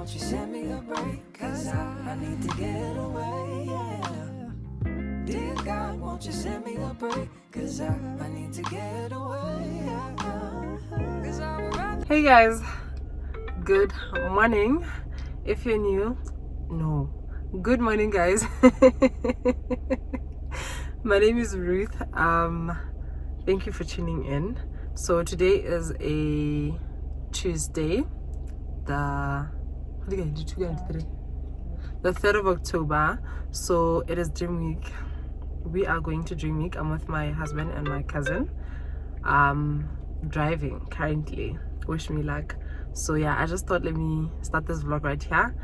won't you send me a break? Cause I need to get away, yeah. Dear God, won't you send me a break? Cause I need to get away, yeah. Cause I'm Hey guys, good morning. If you're new, no, good morning guys. My name is Ruth. Thank you for tuning in. So today is a Tuesday, the 3rd of October. So it is Dreamweek. We are going to Dreamweek. I'm with my husband and my cousin. Driving currently. Wish me luck. So yeah, I just thought let me start this vlog right here.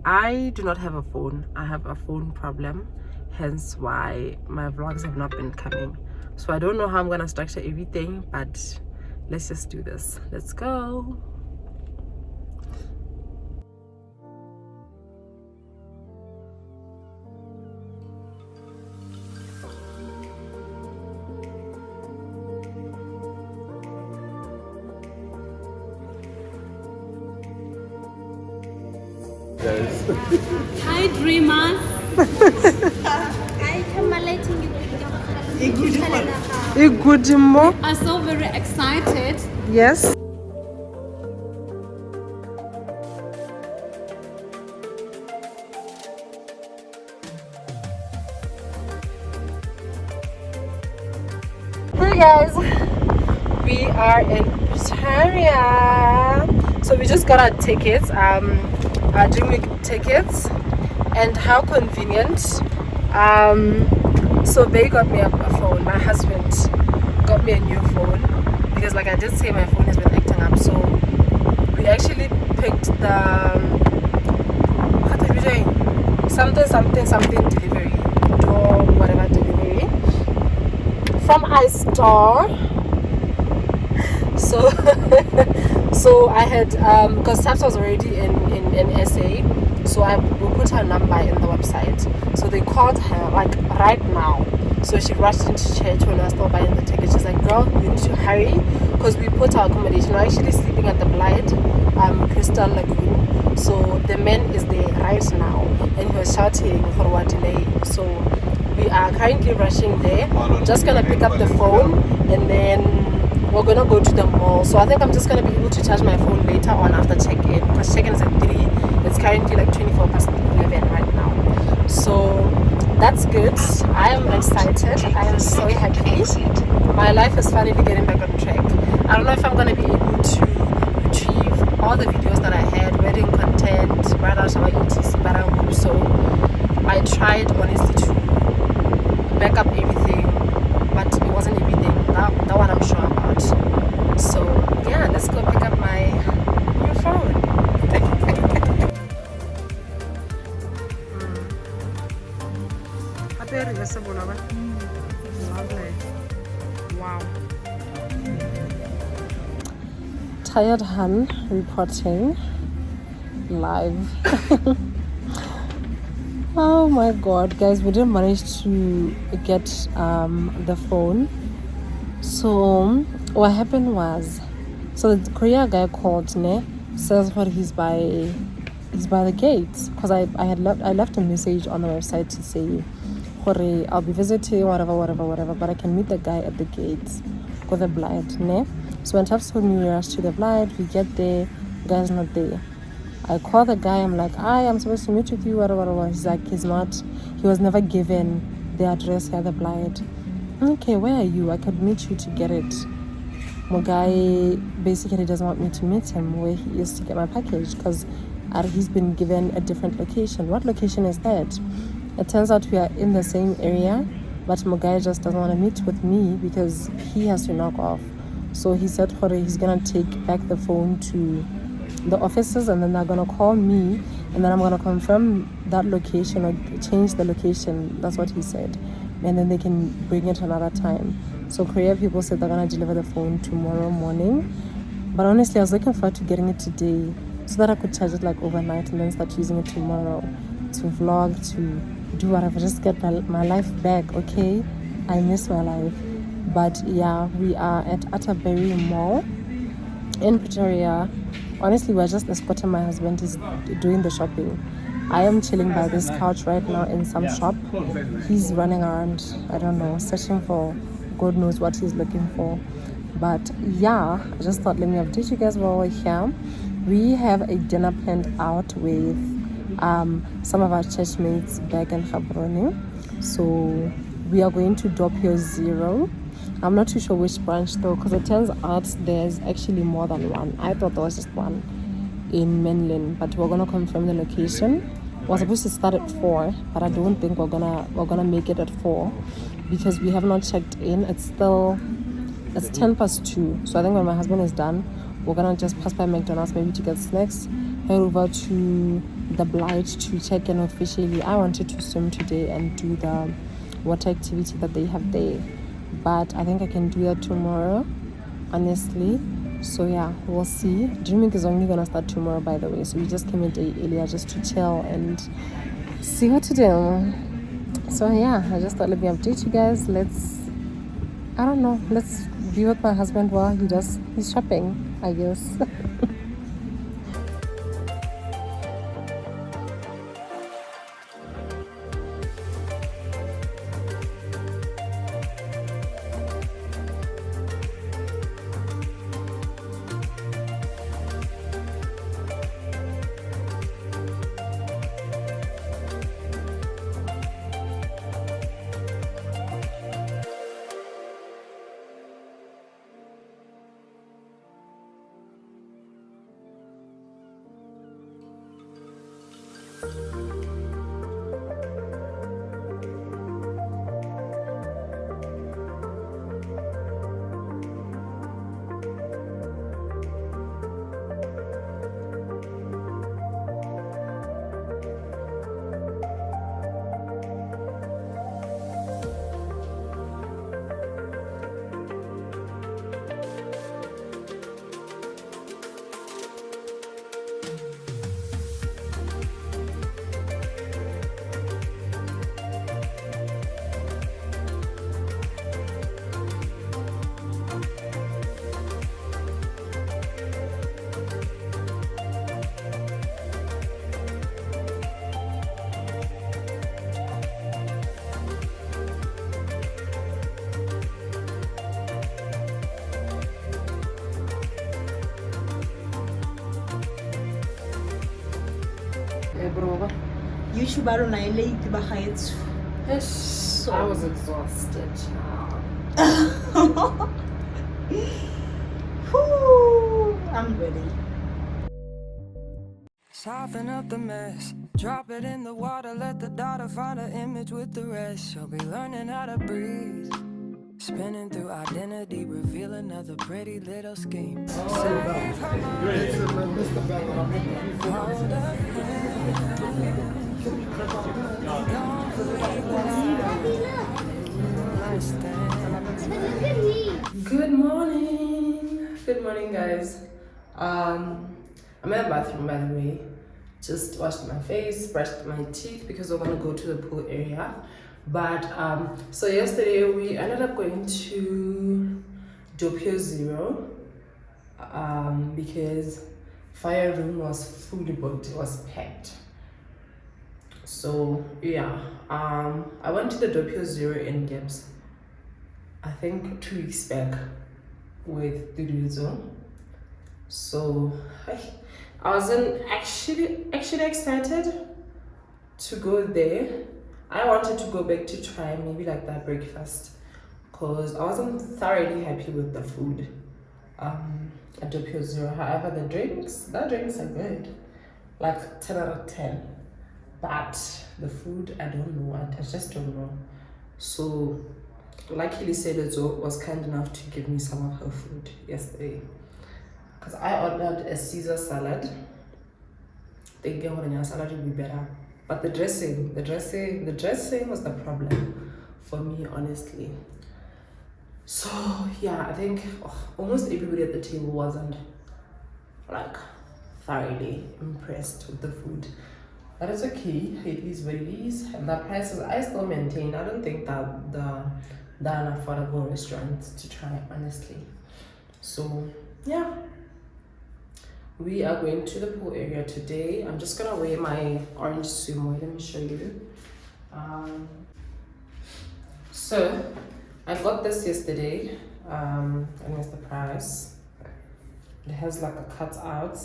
I do not have a phone. I have a phone problem, hence why my vlogs have not been coming. So I don't know how I'm gonna structure everything, but let's just do this. Let's go. Hi dreamers. I'm so very excited. Yes. Hey guys, we are in Pretoria. So we just got our tickets, our Dreamweek tickets, and how convenient. So they got me a phone. My husband got me a new phone because, like I did say, my phone has been acting up. So we actually picked the what are we doing? Something delivery, door whatever delivery from iStore. So so I had because Taps was already in SA, so we put her number in the website. So they called her like right now. So she rushed into church when I was still buying the ticket. She's like, girl, you need to hurry because we put our accommodation. We're actually sleeping at the Blythe Crystal Lagoon. So the man is there right now and he was shouting for what delay. So we are currently rushing there. Just gonna pick up the phone and then we're gonna go to the mall. So I think I'm just gonna be able to charge my phone later on after check-in, because check-in is at 3. It's currently like 11:24 right now. So that's good. I am excited. I am so happy. My life is finally getting back on track. I don't know if I'm gonna be able to retrieve all the videos that I had, wedding content, bridal shower, etc. But I hope so. I tried honestly to back up everything, but it wasn't everything. That one I'm sure about. So yeah, let's go pick up my new phone. Wow. Tired Han reporting live. Oh my god, guys, we didn't manage to get the phone. So what happened was, so the Korea guy called me, says what he's by the gates, because I left a message on the website to say, Hore, I'll be visiting whatever, but I can meet the guy at the gates for the Blythe, ne? So when Taps told me we rush to the Blythe, we get there, the guy's not there. I call the guy, I'm like, I'm supposed to meet with you, whatever. He's like, he was never given the address here, the Blythe. Okay, where are you? I could meet you to get it. My guy basically doesn't want me to meet him where he is to get my package, because he's been given a different location. What location is that? It turns out we are in the same area, but my guy just doesn't want to meet with me because he has to knock off. So he said he's gonna take back the phone to the offices, and then they're gonna call me, and then I'm gonna confirm that location or change the location. That's what he said, and then they can bring it another time. So Korea people said they're gonna deliver the phone tomorrow morning, but honestly I was looking forward to getting it today so that I could charge it like overnight and then start using it tomorrow to vlog, to do whatever, just get my life back. Okay, I miss my life. But yeah, we are at Atterbury Mall in Pretoria. Honestly, we're just escorting my husband. He's doing the shopping. I am chilling by this couch right now in some shop. He's running around, I don't know, searching for God knows what he's looking for. But yeah, I just thought let me update you guys while we're here. We have a dinner planned out with some of our church mates back in Gaborone. So we are going to Doppio Zero. I'm not too sure which branch though, because it turns out there's actually more than one. I thought there was just one in mainland, but we're gonna confirm the location. We're supposed to start at 4, but I don't think we're gonna make it at 4 because we have not checked in. It's 10 past 2. So I think when my husband is done, we're gonna just pass by McDonald's maybe to get snacks, head over to the Blight to check in officially. I wanted to swim today and do the water activity that they have there, but I think I can do that tomorrow, honestly. So yeah, we'll see. Dreamweek is only gonna start tomorrow, by the way, so we just came a day earlier just to chill and see what to do. So yeah, I just thought let me update you guys. Let's be with my husband while he does his shopping, I guess. YouTuber on I late behind. I was exhausted. I'm ready. Soften up the mess, drop it in the water, let the daughter find an image with the rest. She'll be learning how to breathe, spinning through identity, reveal another pretty little scheme. Good morning guys. I'm in the bathroom, by the way. Just washed my face, brushed my teeth because we're gonna go to the pool area. But so yesterday we ended up going to Doppio Zero because fire room was fully booked, it was packed. So yeah, I went to the Doppio Zero in Gibbs, I think 2 weeks back with Duduzo. So I wasn't actually excited to go there. I wanted to go back to try maybe like that breakfast because I wasn't thoroughly happy with the food at Doppio Zero. However, the drinks are good, like 10 out of 10. But the food, I don't know, I just don't know. So luckily Sedezo was kind enough to give me some of her food yesterday, because I ordered a Caesar salad. Thinking a salad would be better, but the dressing was the problem for me, honestly. So yeah, I think almost everybody at the table wasn't like thoroughly impressed with the food, but it's okay. It is what it is, and the prices I still maintain. I don't think that they're an affordable restaurant to try, honestly. So yeah, We are going to the pool area today. I'm just gonna wear my orange swimwear. Let me show you. So I got this yesterday, and it's the price. It has like a cutout.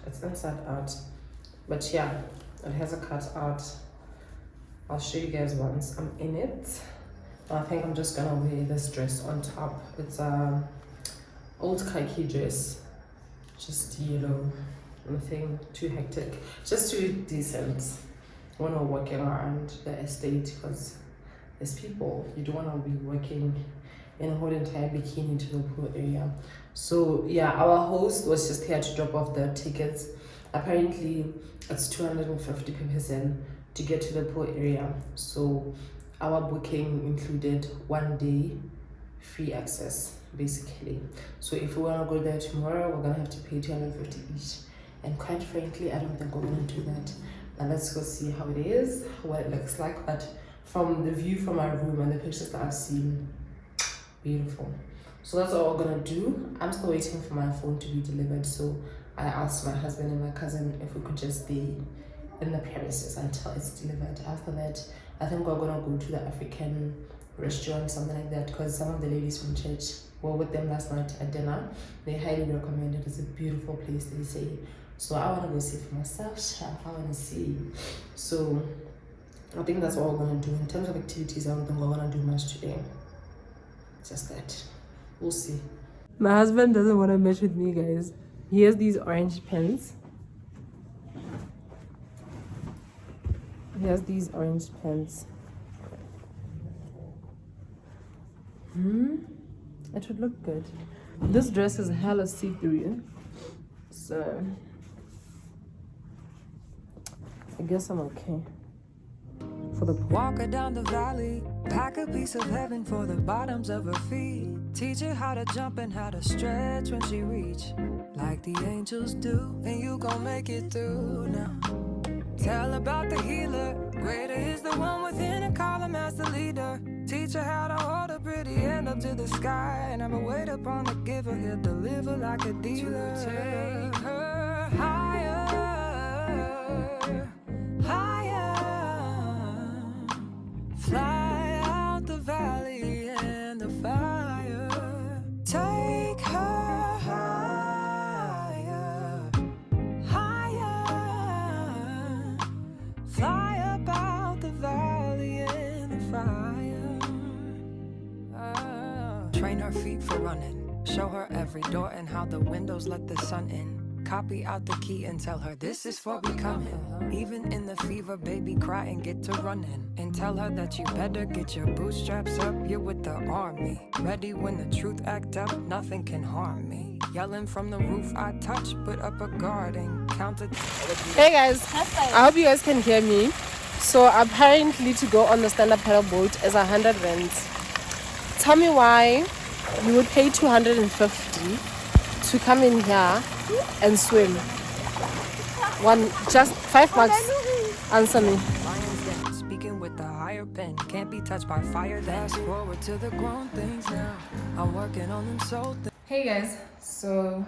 It's inside out, but yeah, it has a cutout. I'll show you guys once I'm in it. I think I'm just gonna wear this dress on top. It's a old khaki dress, just yellow, nothing too hectic, just too decent when we're walking around the estate, because there's people. You don't want to be working in a whole entire bikini to the pool area. So yeah, our host was just here to drop off the tickets. Apparently it's 250 per person to get to the pool area. So our booking included 1 day free access basically. So if we want to go there tomorrow, we're gonna have to pay 250 each, and quite frankly I don't think we're gonna do that. Now let's go see how it is, what it looks like. But from the view from my room and the pictures that I've seen, beautiful. So that's all we're gonna do. I'm still waiting for my phone to be delivered, so I asked my husband and my cousin if we could just stay in the premises until it's delivered. After that, I think we're gonna go to the African restaurant, something like that, because some of the ladies from church were with them last night at dinner. They highly recommend it. It's a beautiful place, they say. So I want to go see for myself. I want to see. So I think that's all we're gonna do. In terms of activities, I don't think we're gonna do much today. Just that. We'll see. My husband doesn't want to match with me, guys. He has these orange pens. He has these orange pens. It would look good. This dress is hella see-through, so I guess I'm okay. For the Walk her down the valley, pack a piece of heaven for the bottoms of her feet. Teach her how to jump and how to stretch when she reach, like the angels do, and you gon' make it through now. Tell about the healer, greater is the one within, and call him as the leader. Teach her how to hold a pretty hand up to the sky, and have a wait upon the giver, he'll deliver like a dealer. To take her higher, higher. Fly out the valley and the fire. Take her higher, higher. Fly up out the valley and the fire. Train her feet for running. Show her every door and how the windows let the sun in. Copy out the key and tell her this is for becoming. Even in the fever, baby, cry and get to running. And tell her that you better get your bootstraps up. You're with the army, ready when the truth act up. Nothing can harm me. Yelling from the roof, I touch, put up a guard and count it. Hey guys, I hope you guys can hear me. So apparently to go on the stand-up paddle boat is 100 rands. Tell me why you would pay 250 to come in here and swim. Just $5. Answer me. Speaking with the higher pen, can't be touched by fire. Fast forward to the grown things now. I'm working on them soul things. Hey guys, so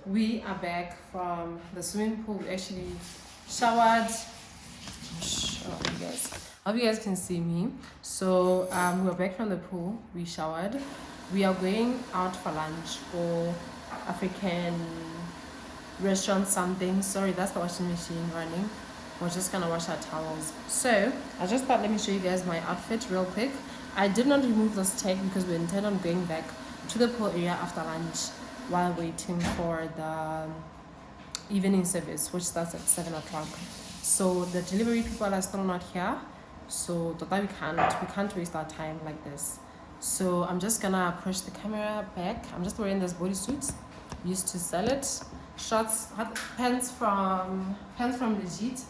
we are back from the swimming pool. We actually showered. I hope you guys can see me. So we're back from the pool. We showered. We are going out for lunch or African restaurant something. Sorry, that's the washing machine running. We're just gonna wash our towels. So I just thought, let me show you guys my outfit real quick. I did not remove this tag because we intend on going back to the pool area after lunch while waiting for the evening service, which starts at 7 o'clock. So the delivery people are still not here, so we can't waste our time like this. So I'm just gonna push the camera back. I'm just wearing this bodysuit, used to sell it, shorts, pants from Legit,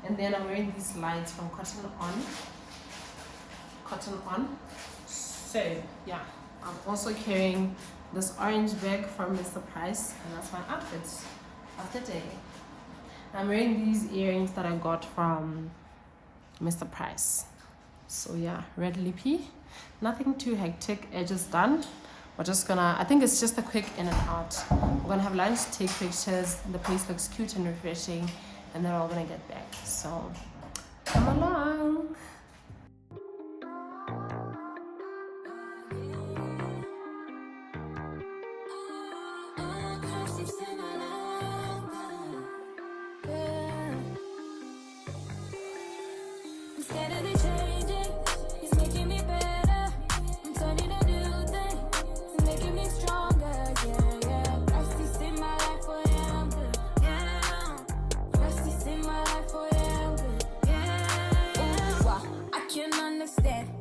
and then I'm wearing these lights from Cotton On. So yeah, I'm also carrying this orange bag from Mr. Price, and that's my outfit of the day. I'm wearing these earrings that I got from Mr. Price. So yeah, red lippy, nothing too hectic, edges done. we're just gonna, I think it's just a quick in and out. We're gonna have lunch, take pictures. The place looks cute and refreshing, and then we're all gonna get back. So come along.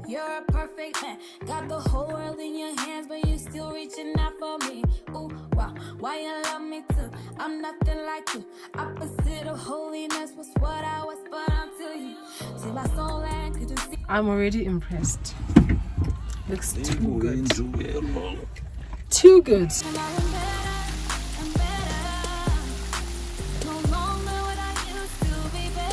You're a perfect man. Got the whole world in your hands, but you still reaching out for me. Ooh, wow, why you love me too? I'm nothing like you. Opposite of holiness was what I was, but until you see my soul and could you see? I'm already impressed. Looks too good. Too good. And I am better, I'm better. No longer what I used to be better.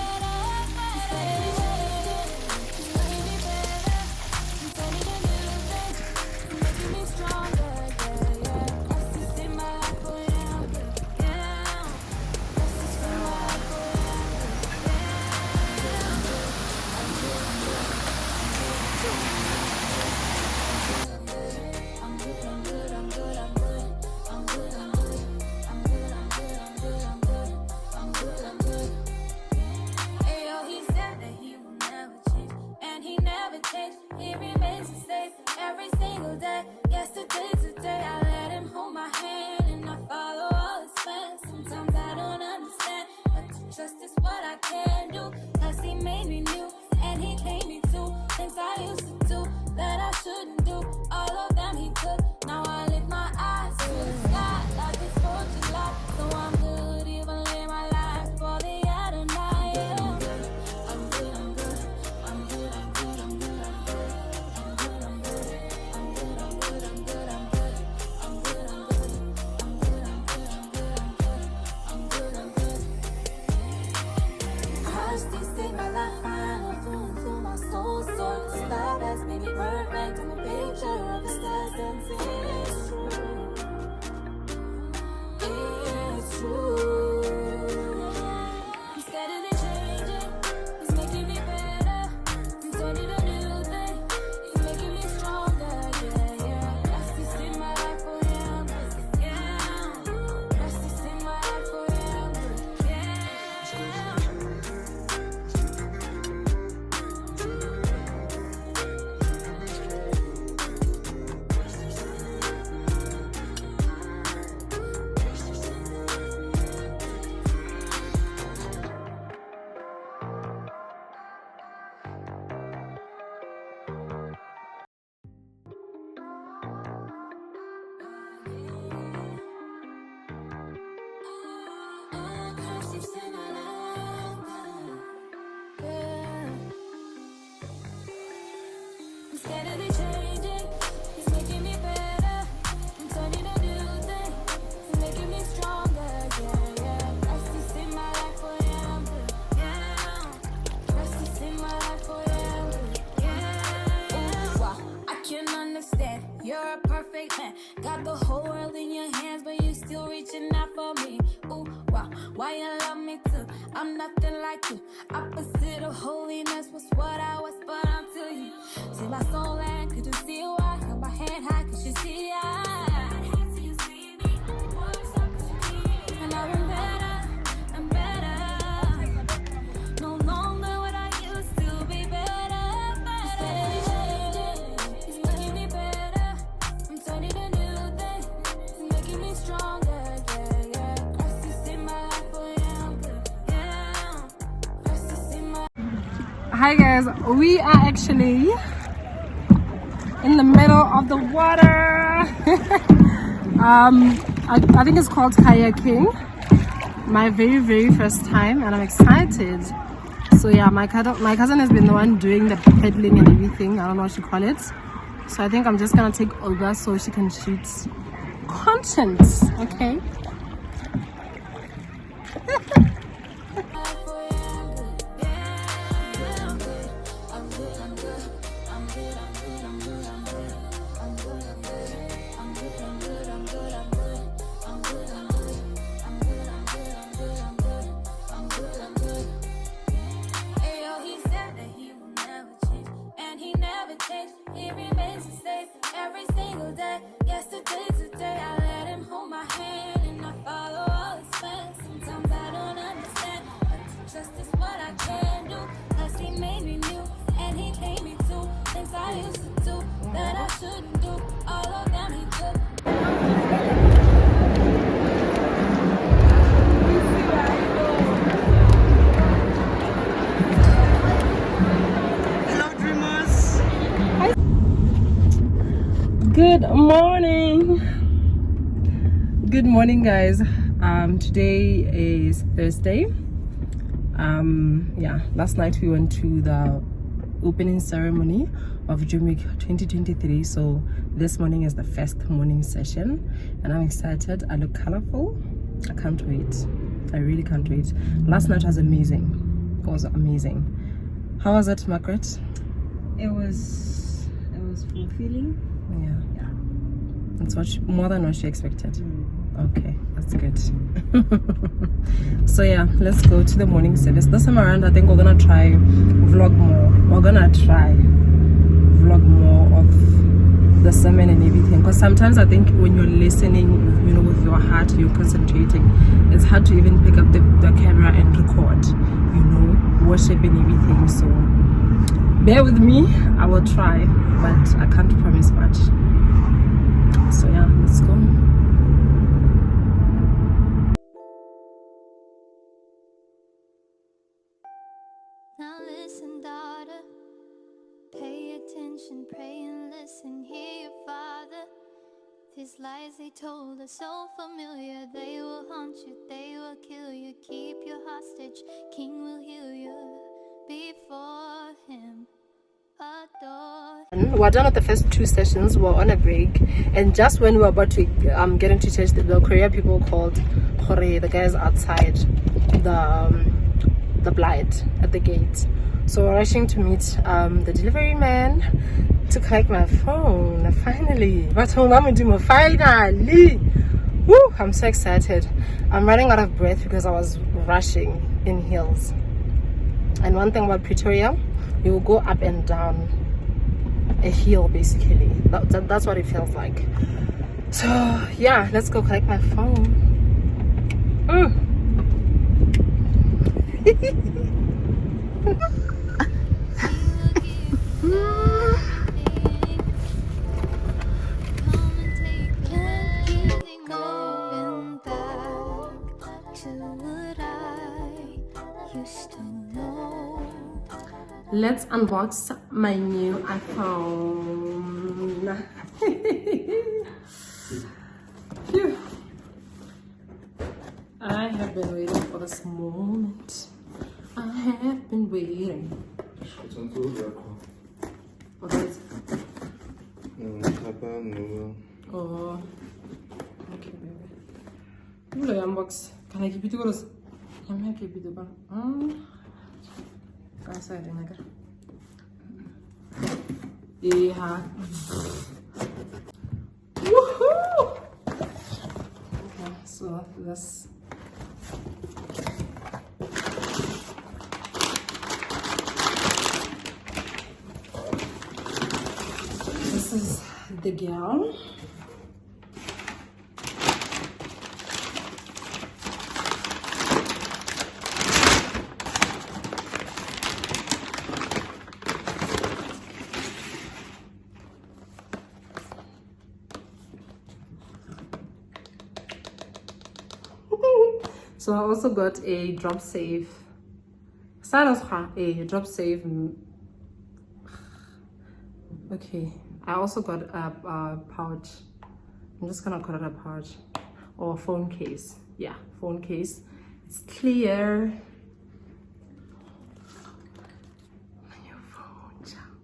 He remains the same every single day. Yesterday, today, I let him hold my hand and I follow all his plans. Sometimes I don't understand, but to trust is what I can do. Cause he made me new and he paid me too. Things I used to do that I shouldn't do. All of them he took. Now I lift my eyes to the sky like it's 4th of July. So I'm good, even live my life for the Adonai. Yeah. I'm good, I'm good, I'm good, I'm good, I'm good, I'm good. Perfect, I'm a picture of a star dancing. It's true. I'm scared of the changing. It's making me better. I'm turning a new thing. It's making me stronger. Yeah, yeah. That's this in my life for him. Yeah. That's this in my life for him. Yeah. I'm scared of the changing. It's making me better. I'm turning a new thing. It's making me stronger. Yeah, yeah. That's this in my life for him. Yeah. That's this in my life for him. Yeah. Wow, I can understand. You're a perfect man. Got the whole world in your hands, but you still reaching out for me. Ooh, wow, why you love me too? I'm nothing like you. Opposite of holiness was what I was, but until you see my soul and could you see why? Hold my hand high, could you see I? And I'm better, I'm better. No longer what I used to be better. It's making me better. I'm turning a new thing. It's making me stronger. Yeah, yeah. Christ is in my life for him. Yeah. Christ is in my. Hi guys, we are actually in the middle of the water. I think it's called kayaking. My very first time, and I'm excited. So yeah, my cousin has been the one doing the pedaling and everything. I don't know what you call it. So I think I'm just gonna take over so she can shoot content. Okay. I'm good. Good morning. Good morning, guys. Today is Thursday. Yeah, last night we went to the opening ceremony of Dreamweek 2023. So this morning is the first morning session, and I'm excited. I look colorful. I can't wait. I really can't wait. Last night was amazing. It was amazing. How was it, Margaret? It was fulfilling. Yeah. It's more than what she expected. Okay, that's good. So yeah, let's go to the morning service. This time around, I think we're gonna try vlog more. We're gonna try vlog more of the sermon and everything. Because sometimes I think when you're listening, you know, with your heart, you're concentrating. It's hard to even pick up the camera and record, you know, worship and everything. So bear with me. I will try, but I can't promise much. So yeah, let's go. Now listen, daughter, pay attention, pray and listen, hear your father. These lies they told are so familiar, they will haunt you, they will kill you, keep you hostage, king will heal you, before him, adore. We're done with the first two sessions. We're on a break, and just when we were about to get into church, the Korean people called Hore, the guys outside the blind at the gate. So we're rushing to meet the delivery man to collect my phone. Finally, finally. Woo, I'm so excited. I'm running out of breath because I was rushing in heels. And one thing about Pretoria, you will go up and down a hill, basically. That's what it feels like. So yeah, let's go collect my phone. Let's unbox my new iPhone. Phew. I have been waiting for this moment. I have been waiting. What is it? Oh, okay, baby. Unbox. Can I keep it to us? I'm not keep it to yeah. Woohoo! Okay, so this. This is the gown. So I also got a drop safe. A drop safe. Okay, I also got a pouch. I'm just gonna call it a pouch or a phone case. Yeah, phone case. It's clear. My new phone, child.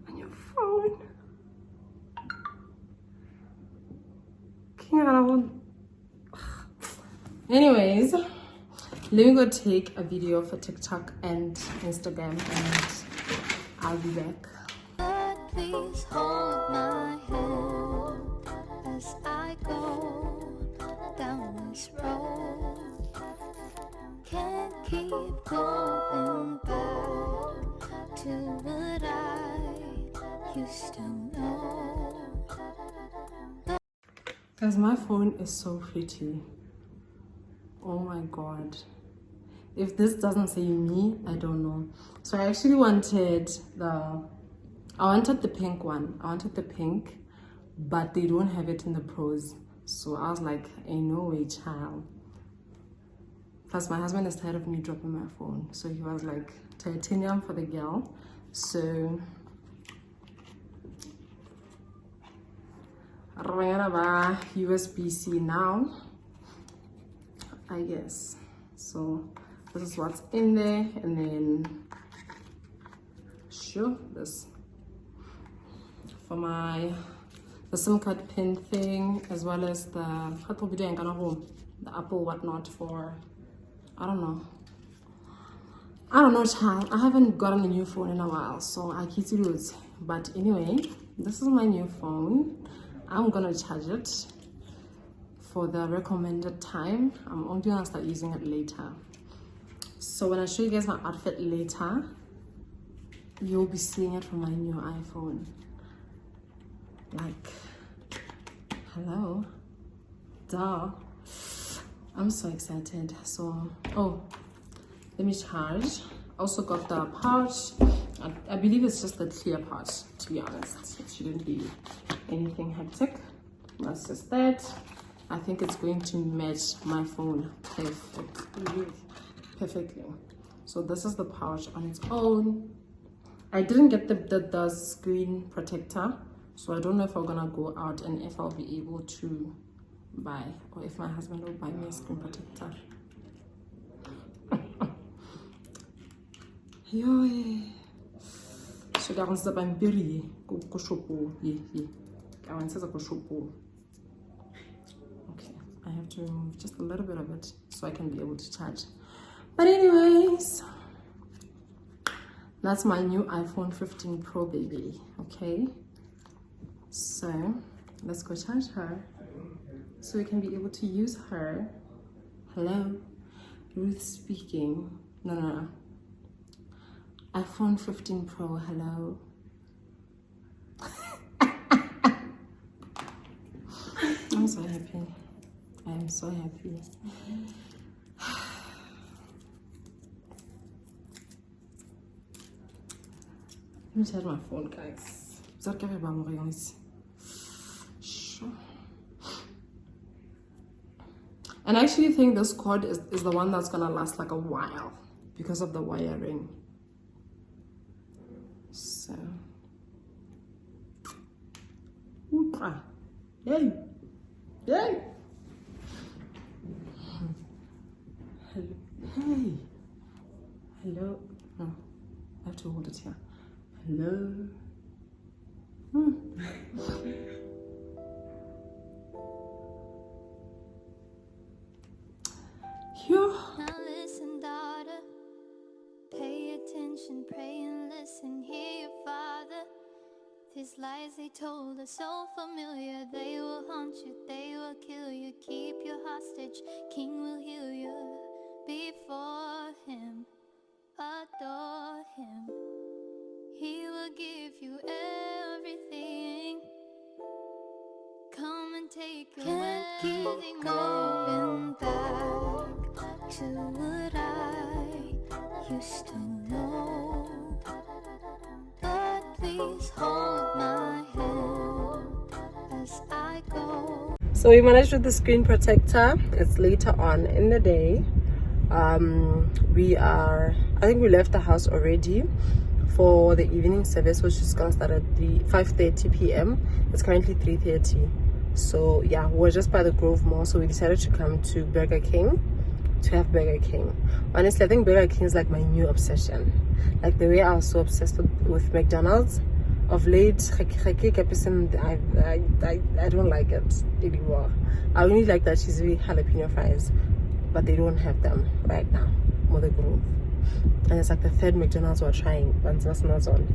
My new phone. Anyways, let me go take a video for TikTok and Instagram, and I'll be back. Please hold my hand as I go down this road. Can't keep going back to what I used to know. Guys, my phone is so pretty. Oh my god. If this doesn't say me, I don't know. So I actually wanted the pink one. I wanted the pink, but they don't have it in the pros. So I was like, ain't no way, child. Plus my husband is tired of me dropping my phone. So he was like, titanium for the girl. So USB-C now, I guess. So this is what's in there, and then sure, this for the SIM card pin thing, as well as the Apple whatnot for I don't know, child. I haven't gotten a new phone in a while, so I keep to lose. But anyway, this is my new phone. I'm gonna charge it for the recommended time. I'm only gonna start using it later. So when I show you guys my outfit later, you'll be seeing it from my new iPhone. Like, hello, duh. I'm so excited. So, oh, let me charge. Also got the pouch. I believe it's just the clear pouch, to be honest. It shouldn't be anything hectic. That's just that. I think it's going to match my phone perfectly. So this is the pouch on its own. I didn't get the screen protector, so I don't know if I'm gonna go out and if I'll be able to buy, or if my husband will buy me a screen protector. Yo, so that's I'm very okay, I have to remove just a little bit of it so I can be able to charge. But anyways, that's my new iPhone 15 Pro, baby. Okay, so let's go charge her so we can be able to use her. Hello, Ruth speaking. No. iPhone 15 Pro, hello. I'm so happy. I am so happy. Let me charge my phone, guys. Sure. And I actually think this cord is the one that's gonna last like a while because of the wiring. So, yay! Hello. Hey, hello. No, I have to hold it here. Hello. Now listen, daughter. Pay attention, pray and listen. Hear your father. These lies they told are so familiar. They will haunt you, they will kill you. Keep you hostage, King will heal you. Before him, adore him. He will give you everything. Come and take your Can't keep going back to what I used to know. But please hold my hand as I go. So we managed with the screen protector. It's later on in the day. I think we left the house already for the evening service, which is gonna start at 5:30 p.m. It's currently 3:30. So yeah, we're just by the Grove Mall, so we decided to come to Burger King to have Burger King. Honestly, I think Burger King is like my new obsession. Like the way I was so obsessed with McDonald's of late, I don't like it anymore. I only like that cheesy jalapeno fries, but they don't have them right now. Mother Grove. And it's like the third McDonald's we're trying, but it's not on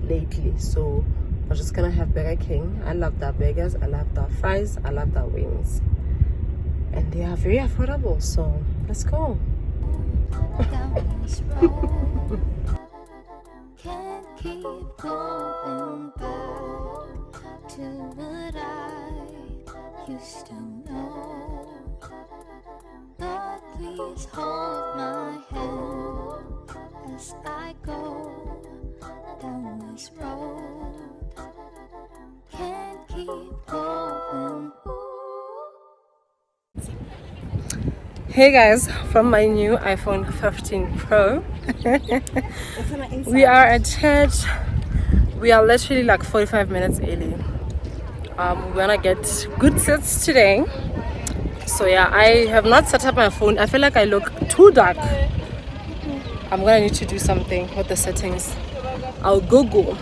lately. So we're just gonna have Burger King. I love their burgers, I love their fries, I love their wings, and they are very affordable. So let's go. Down this road. Can't keep going back to what I used to know. But please hold my hand as I go down this road. Can't keep going. Hey guys, from my new iPhone 15 Pro. We are at church. We are literally like 45 minutes early. we're gonna get good sets today. So yeah, I have not set up my phone. I feel like I look too dark. I'm gonna need to do something with the settings. I'll Google.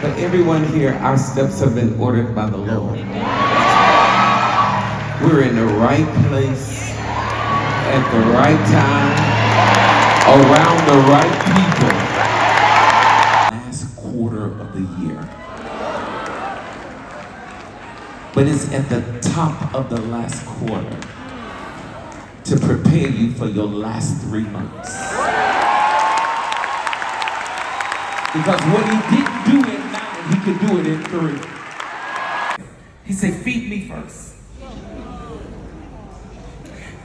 But everyone here, our steps have been ordered by the Lord. We're in the right place, at the right time, around the right people. Last quarter of the year. But it's at the top of the last quarter to prepare you for your last 3 months. Because what he didn't do in 9, he could do it in 3. He said, feed me first.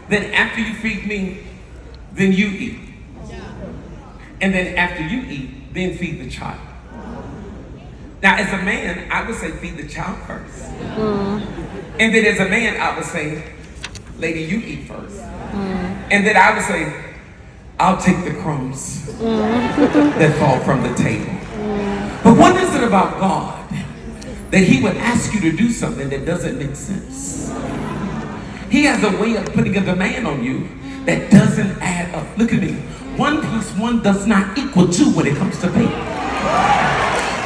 Then after you feed me, then you eat. And then after you eat, then feed the child. Now as a man, I would say feed the child first. And then as a man, I would say, lady, you eat first. And then I would say, I'll take the crumbs that fall from the table. But what is it about God that he would ask you to do something that doesn't make sense? He has a way of putting a demand on you that doesn't add up. Look at me. 1 + 1 does not equal 2 when it comes to pay.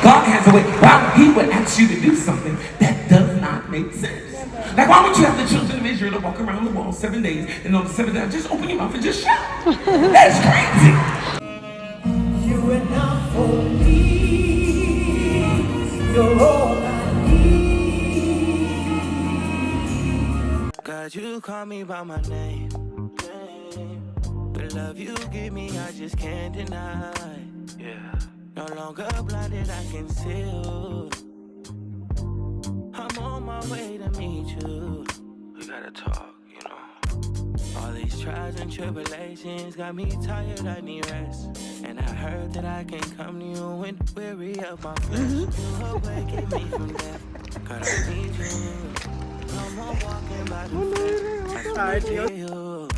God has a way. Why he would ask you to do something that does not make sense? Like, why would you have the children of Israel to walk around the wall 7 days, and on the 7th day, just open your mouth and just shout? That's crazy. You enough for me. You're all I need. God, you call me by my name. The love you give me, I just can't deny. Yeah. No longer blinded, I can see you. I'm on my way to meet you. We gotta talk, you know. All these trials and tribulations got me tired, I need rest. And I heard that I can come to you when weary of my flesh. You awaken me from death, God, I need you. I'm on walking by the faith, I need you.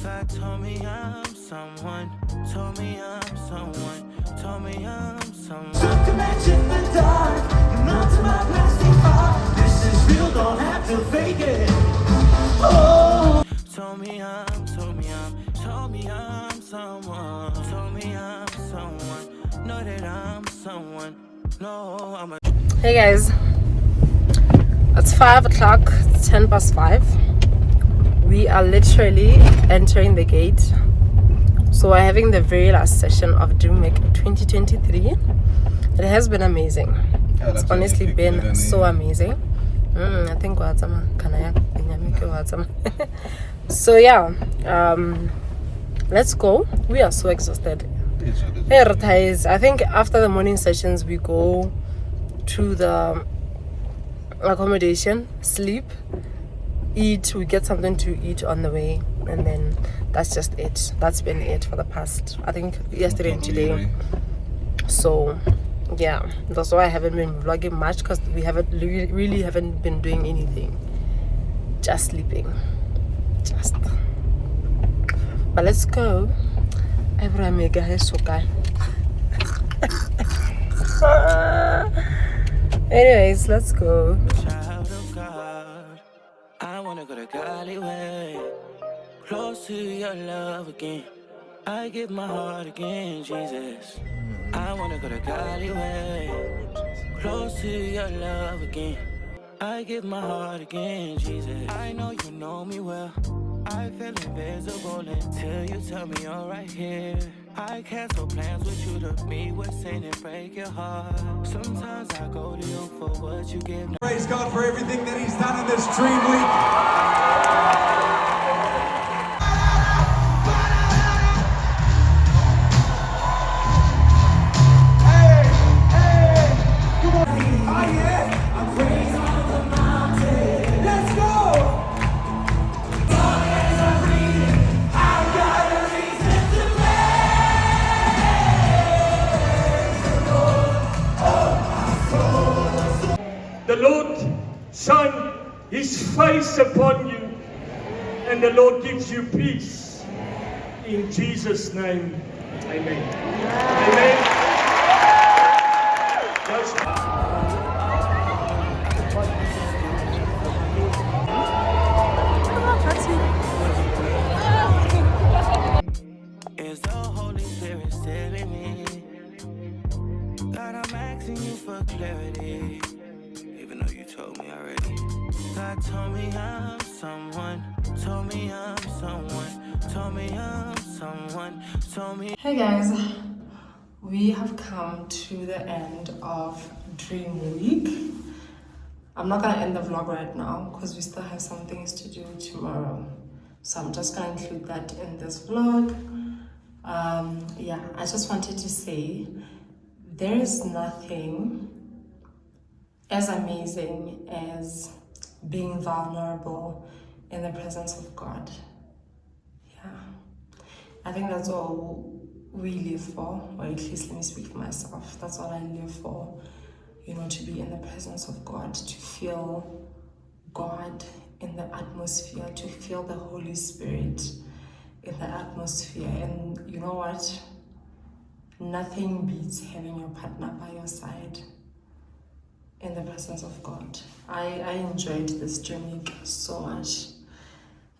God told me I'm someone, told me I'm someone, told me I'm someone. Took the match in the dark, and onto my plastic heart. This is real, don't have to fake it. Oh, told me I'm someone, told me I'm someone, know that I'm someone, no, I'm a. Hey guys, it's 5 o'clock, it's 10 past 5. We are literally entering the gate. So we're having the very last session of Dreamweek 2023. It has been amazing. It's honestly been so amazing. I think so yeah, let's go. We are so exhausted. I think after the morning sessions we go to the accommodation, sleep, eat, we get something to eat on the way, and then that's just it. That's been it for the past, I think, yesterday and today. So yeah, that's why I haven't been vlogging much, because we really haven't been doing anything, just sleeping, but let's go. Every mega has so guy. Anyways, let's go. Child of God, I wanna go to Golly way, close to your love again. I give my heart again, Jesus. I wanna go to Golly way, close to your love again. I give my heart again, Jesus. I know you know me well. I feel invisible until you tell me you're right here. I cancel plans with you to meet with sin and break your heart. Sometimes I go to you for what you give. Praise God for everything that He's done in this Dreamweek. The Lord shine His face upon you, and the Lord gives you peace. In Jesus' name, amen. Amen. Is the Holy Spirit still in me? God, I'm asking you for clarity, even though you told me already. God told me I'm someone, told me I'm someone, told me I'm someone, told me. Hey guys, we have come to the end of Dream Week. I'm not gonna end the vlog right now because we still have some things to do tomorrow. So I'm just gonna include that in this vlog. Yeah, I just wanted to say there is nothing as amazing as being vulnerable in the presence of God. Yeah, I think that's all we live for, or at least let me speak for myself. That's all I live for, you know, to be in the presence of God, to feel God in the atmosphere, to feel the Holy Spirit in the atmosphere. And you know what? Nothing beats having your partner by your side in the presence of God. I enjoyed this Dream Week so much,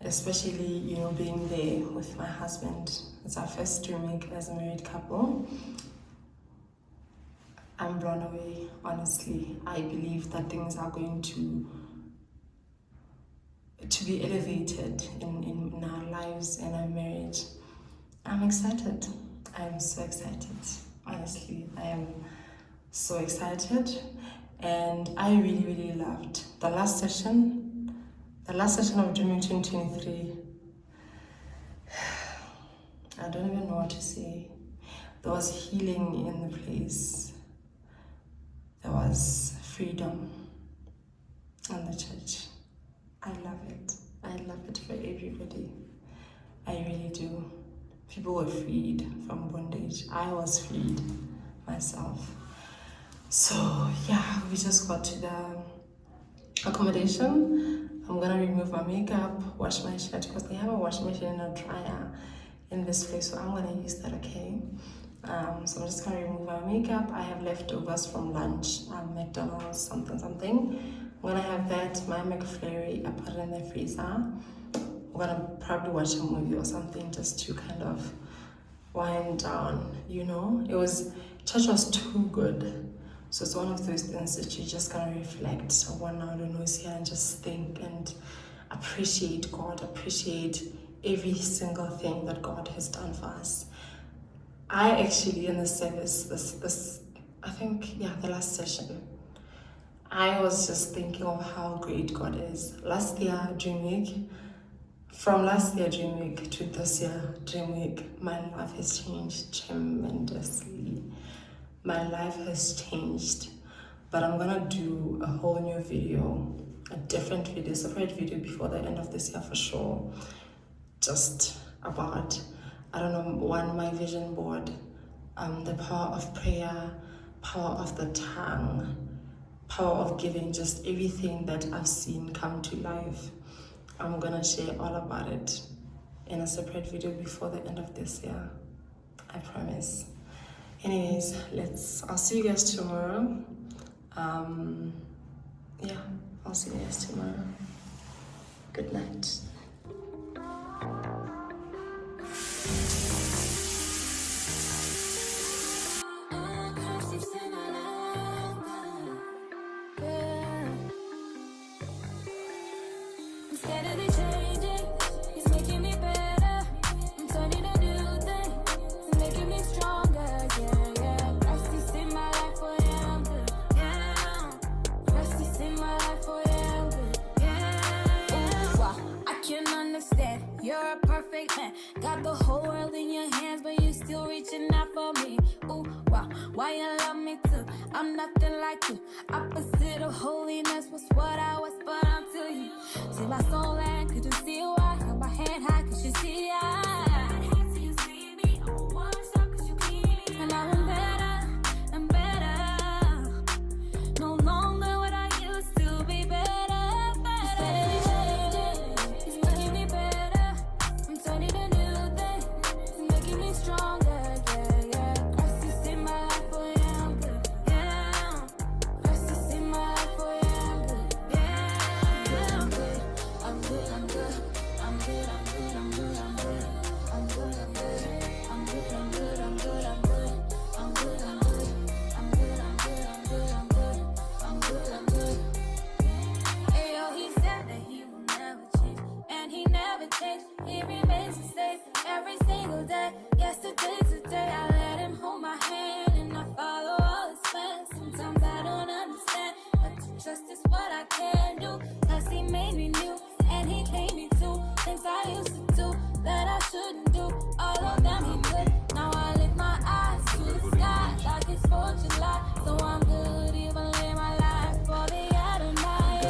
especially, you know, being there with my husband. It's our first Dream Week as a married couple. I'm blown away, honestly. I believe that things are going to be elevated in our lives and our marriage. I'm excited. I'm so excited. Honestly, I am so excited. And I really, really loved the last session of Dreaming 2023. I don't even know what to say. There was healing in the place. There was freedom in the church. I love it. I love it for everybody. I really do. People were freed from bondage. I was freed myself. So yeah, we just got to the accommodation. I'm gonna remove my makeup, wash my shirt, because they have a washing machine and a dryer in this place, so I'm gonna use that, okay? So I'm just gonna remove my makeup. I have leftovers from lunch, McDonald's, something. I'm gonna have that, my McFlurry, I put it in the freezer. We're gonna probably watch a movie or something just to kind of wind down, you know? Church was too good. So it's one of those things that you're just gonna reflect 1 hour nose here and just think and appreciate God, appreciate every single thing that God has done for us. I actually, in the service, I think, yeah, the last session, I was just thinking of how great God is. Last year, Dream Week, from last year Dream Week to this year Dream Week, my life has changed tremendously. My life has changed, but I'm gonna do a whole new video, a different video, separate video before the end of this year for sure. Just about, I don't know, my vision board, the power of prayer, power of the tongue, power of giving, just everything that I've seen come to life. I'm gonna share all about it in a separate video before the end of this year. I promise. Anyways, I'll see you guys tomorrow. Yeah, I'll see you guys tomorrow. Good night. You're a perfect man. Got the whole world in your hands, but you still reaching out for me. Ooh, wow, why you love me too? I'm nothing like you. Opposite of holiness was what I was, but until you see my soul and could you see why? Hold my hand high, could you see and I'm better and better. No longer what I used to be better. He remains the same every single day. Yesterday, today, I let him hold my hand and I follow all his plans. Sometimes I don't understand, but to trust is what I can do. Cause he made me new and he made me too. Things I used to do that I shouldn't do. All of them he could. Now I lift my eyes to the sky like it's 4th of July. So I'm good, even live my life for the Adonai.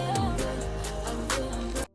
I'm good, I'm good, I'm good.